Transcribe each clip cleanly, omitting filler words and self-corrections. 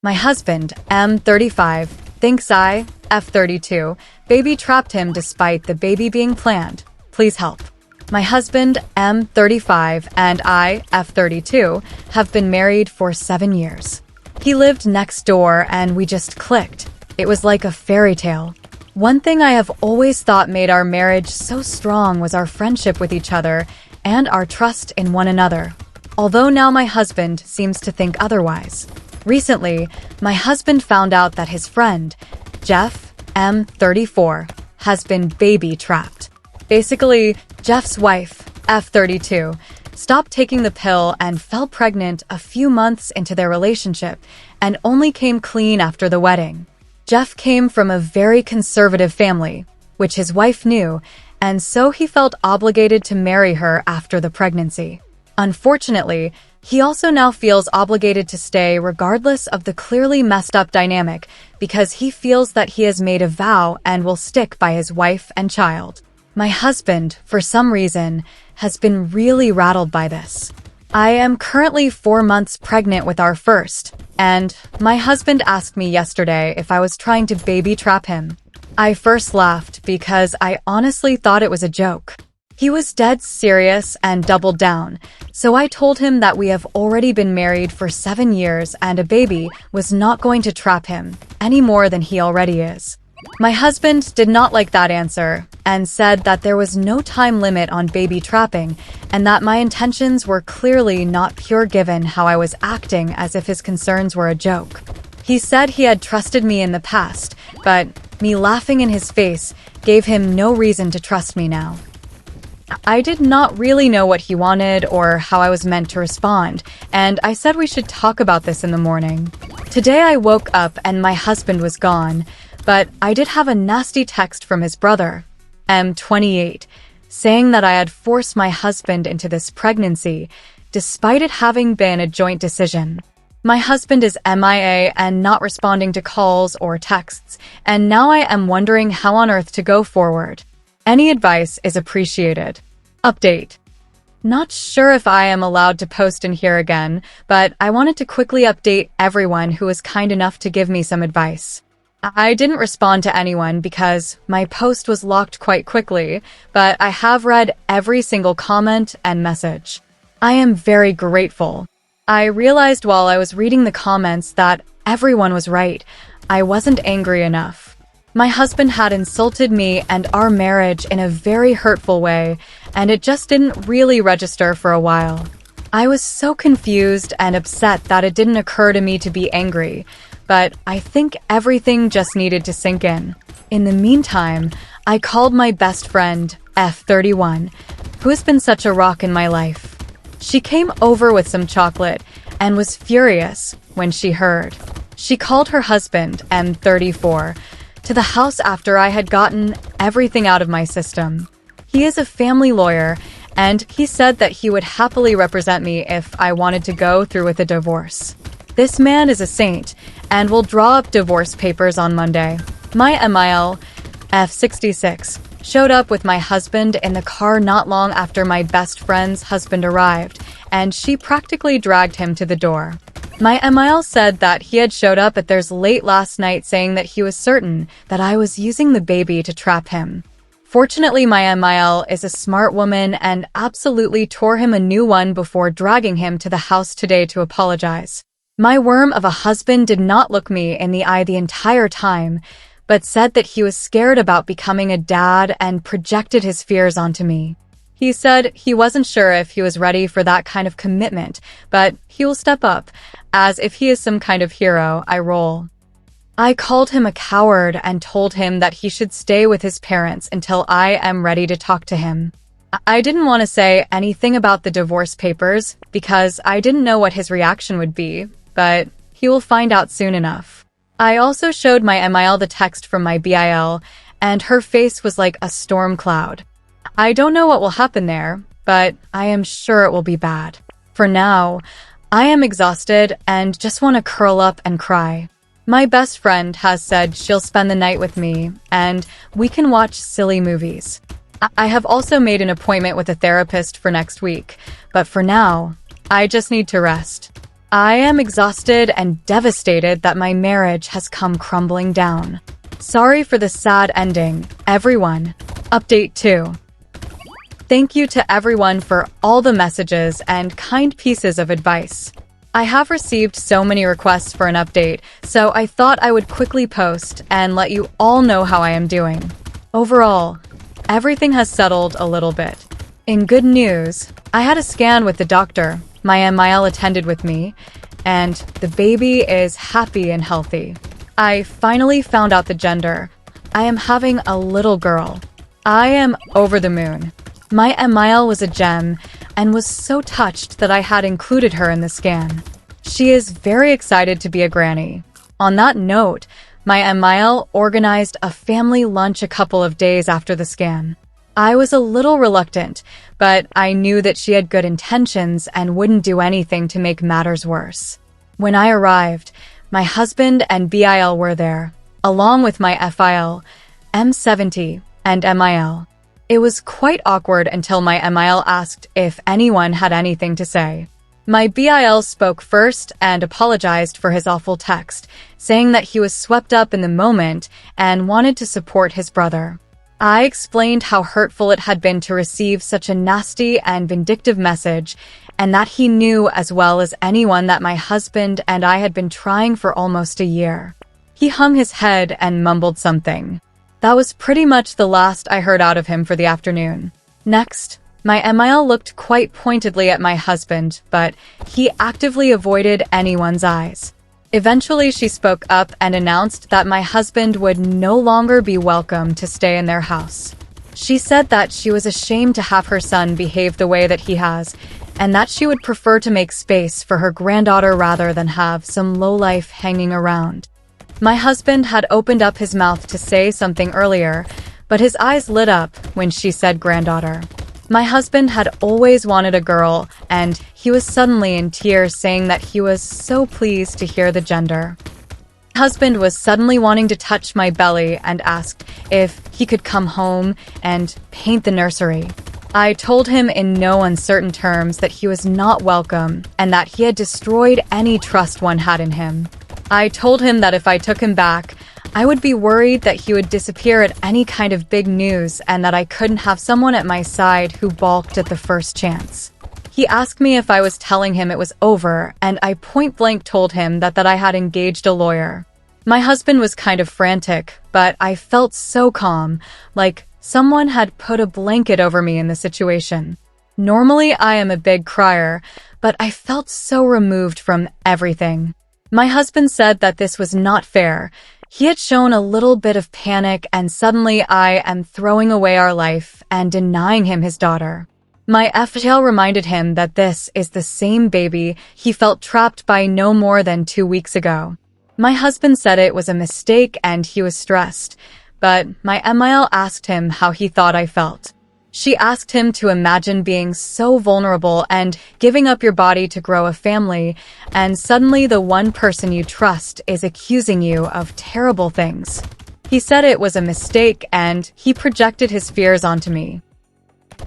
My husband, M35, thinks I, F32, baby trapped him despite the baby being planned. Please help. My husband, M35, and I, F32, have been married for 7 years. He lived next door and we just clicked. It was like a fairy tale. One thing I have always thought made our marriage so strong was our friendship with each other and our trust in one another. Although now my husband seems to think otherwise. Recently, my husband found out that his friend, Jeff, M34, has been baby trapped. Basically, Jeff's wife, F32, stopped taking the pill and fell pregnant a few months into their relationship and only came clean after the wedding. Jeff came from a very conservative family, which his wife knew, and so he felt obligated to marry her after the pregnancy. Unfortunately, he also now feels obligated to stay regardless of the clearly messed up dynamic because he feels that he has made a vow and will stick by his wife and child. My husband, for some reason, has been really rattled by this. I am currently 4 months pregnant with our first, and my husband asked me yesterday if I was trying to baby trap him. I first laughed because I honestly thought it was a joke. He was dead serious and doubled down, so I told him that we have already been married for 7 years and a baby was not going to trap him any more than he already is. My husband did not like that answer and said that there was no time limit on baby trapping and that my intentions were clearly not pure given how I was acting as if his concerns were a joke. He said he had trusted me in the past, but me laughing in his face gave him no reason to trust me now. I did not really know what he wanted or how I was meant to respond, and I said we should talk about this in the morning. Today I woke up and my husband was gone, but I did have a nasty text from his brother, M28, saying that I had forced my husband into this pregnancy, despite it having been a joint decision. My husband is MIA and not responding to calls or texts, and now I am wondering how on earth to go forward. Any advice is appreciated. Update. Not sure if I am allowed to post in here again, but I wanted to quickly update everyone who was kind enough to give me some advice. I didn't respond to anyone because my post was locked quite quickly, but I have read every single comment and message. I am very grateful. I realized while I was reading the comments that everyone was right. I wasn't angry enough. My husband had insulted me and our marriage in a very hurtful way, and it just didn't really register for a while. I was so confused and upset that it didn't occur to me to be angry, but I think everything just needed to sink in. In the meantime, I called my best friend, F31, who has been such a rock in my life. She came over with some chocolate and was furious when she heard. She called her husband, M34, to the house after I had gotten everything out of my system. He is a family lawyer, and he said that he would happily represent me if I wanted to go through with a divorce. This man is a saint, and will draw up divorce papers on Monday. My MIL, F66, showed up with my husband in the car not long after my best friend's husband arrived, and she practically dragged him to the door. My MIL said that he had showed up at theirs late last night saying that he was certain that I was using the baby to trap him. Fortunately, my MIL is a smart woman and absolutely tore him a new one before dragging him to the house today to apologize. My worm of a husband did not look me in the eye the entire time, but said that he was scared about becoming a dad and projected his fears onto me. He said he wasn't sure if he was ready for that kind of commitment, but he will step up, as if he is some kind of hero. I roll. I called him a coward and told him that he should stay with his parents until I am ready to talk to him. I didn't want to say anything about the divorce papers because I didn't know what his reaction would be, but he will find out soon enough. I also showed my MIL the text from my BIL, and her face was like a storm cloud. I don't know what will happen there, but I am sure it will be bad. For now, I am exhausted and just want to curl up and cry. My best friend has said she'll spend the night with me, and we can watch silly movies. I have also made an appointment with a therapist for next week, but for now, I just need to rest. I am exhausted and devastated that my marriage has come crumbling down. Sorry for the sad ending, everyone. Update 2. Thank you to everyone for all the messages and kind pieces of advice. I have received so many requests for an update, so I thought I would quickly post and let you all know how I am doing. Overall, everything has settled a little bit. In good news, I had a scan with the doctor. My MIL attended with me, and the baby is happy and healthy. I finally found out the gender. I am having a little girl. I am over the moon. My MIL was a gem and was so touched that I had included her in the scan. She is very excited to be a granny. On that note, my MIL organized a family lunch a couple of days after the scan. I was a little reluctant, but I knew that she had good intentions and wouldn't do anything to make matters worse. When I arrived, my husband and BIL were there, along with my FIL, M70, and MIL. It was quite awkward until my MIL asked if anyone had anything to say. My BIL spoke first and apologized for his awful text, saying that he was swept up in the moment and wanted to support his brother. I explained how hurtful it had been to receive such a nasty and vindictive message, and that he knew as well as anyone that my husband and I had been trying for almost a year. He hung his head and mumbled something. That was pretty much the last I heard out of him for the afternoon. Next, my MIL looked quite pointedly at my husband, but he actively avoided anyone's eyes. Eventually, she spoke up and announced that my husband would no longer be welcome to stay in their house. She said that she was ashamed to have her son behave the way that he has, and that she would prefer to make space for her granddaughter rather than have some lowlife hanging around. My husband had opened up his mouth to say something earlier, but his eyes lit up when she said granddaughter. My husband had always wanted a girl, and he was suddenly in tears saying that he was so pleased to hear the gender. My husband was suddenly wanting to touch my belly and asked if he could come home and paint the nursery. I told him in no uncertain terms that he was not welcome and that he had destroyed any trust one had in him. I told him that if I took him back, I would be worried that he would disappear at any kind of big news and that I couldn't have someone at my side who balked at the first chance. He asked me if I was telling him it was over, and I point-blank told him that I had engaged a lawyer. My husband was kind of frantic, but I felt so calm, like someone had put a blanket over me in the situation. Normally, I am a big crier, but I felt so removed from everything. My husband said that this was not fair. He had shown a little bit of panic, and suddenly I am throwing away our life and denying him his daughter. My FTL reminded him that this is the same baby he felt trapped by no more than 2 weeks ago. My husband said it was a mistake and he was stressed, but my MIL asked him how he thought I felt. She asked him to imagine being so vulnerable and giving up your body to grow a family, and suddenly the one person you trust is accusing you of terrible things. He said it was a mistake and he projected his fears onto me.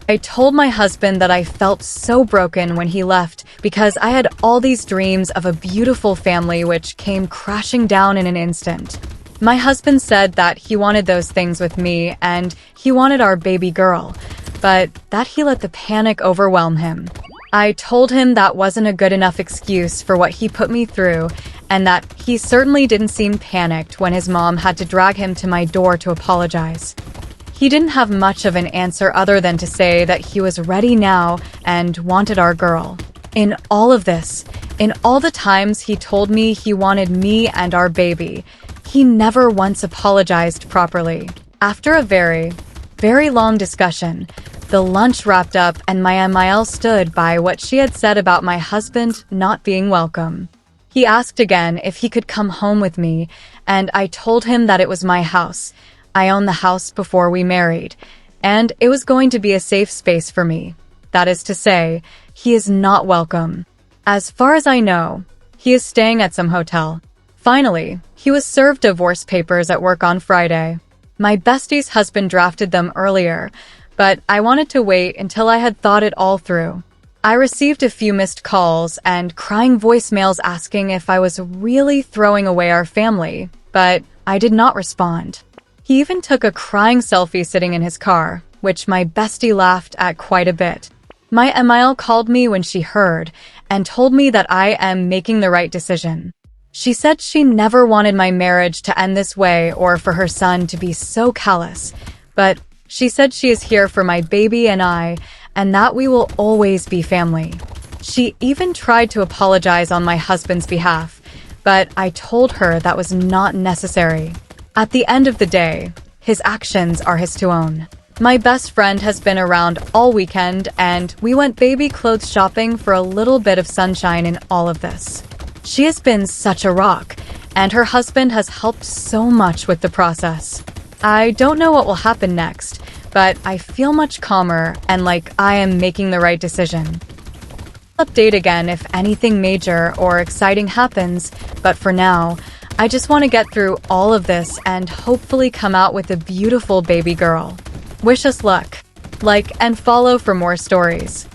I told my husband that I felt so broken when he left because I had all these dreams of a beautiful family which came crashing down in an instant. My husband said that he wanted those things with me and he wanted our baby girl, but that he let the panic overwhelm him. I told him that wasn't a good enough excuse for what he put me through and that he certainly didn't seem panicked when his mom had to drag him to my door to apologize. He didn't have much of an answer other than to say that he was ready now and wanted our girl. In all of this, in all the times he told me he wanted me and our baby, he never once apologized properly. After a very, very long discussion, the lunch wrapped up and my MIL stood by what she had said about my husband not being welcome. He asked again if he could come home with me, and I told him that it was my house. I owned the house before we married, and it was going to be a safe space for me. That is to say, he is not welcome. As far as I know, he is staying at some hotel. Finally, he was served divorce papers at work on Friday. My bestie's husband drafted them earlier, but I wanted to wait until I had thought it all through. I received a few missed calls and crying voicemails asking if I was really throwing away our family, but I did not respond. He even took a crying selfie sitting in his car, which my bestie laughed at quite a bit. My Emile called me when she heard and told me that I am making the right decision. She said she never wanted my marriage to end this way or for her son to be so callous, but she said she is here for my baby and I, and that we will always be family. She even tried to apologize on my husband's behalf, but I told her that was not necessary. At the end of the day, his actions are his to own. My best friend has been around all weekend, and we went baby clothes shopping for a little bit of sunshine in all of this. She has been such a rock, and her husband has helped so much with the process. I don't know what will happen next, but I feel much calmer and like I am making the right decision. I'll update again if anything major or exciting happens, but for now, I just want to get through all of this and hopefully come out with a beautiful baby girl. Wish us luck. Like and follow for more stories.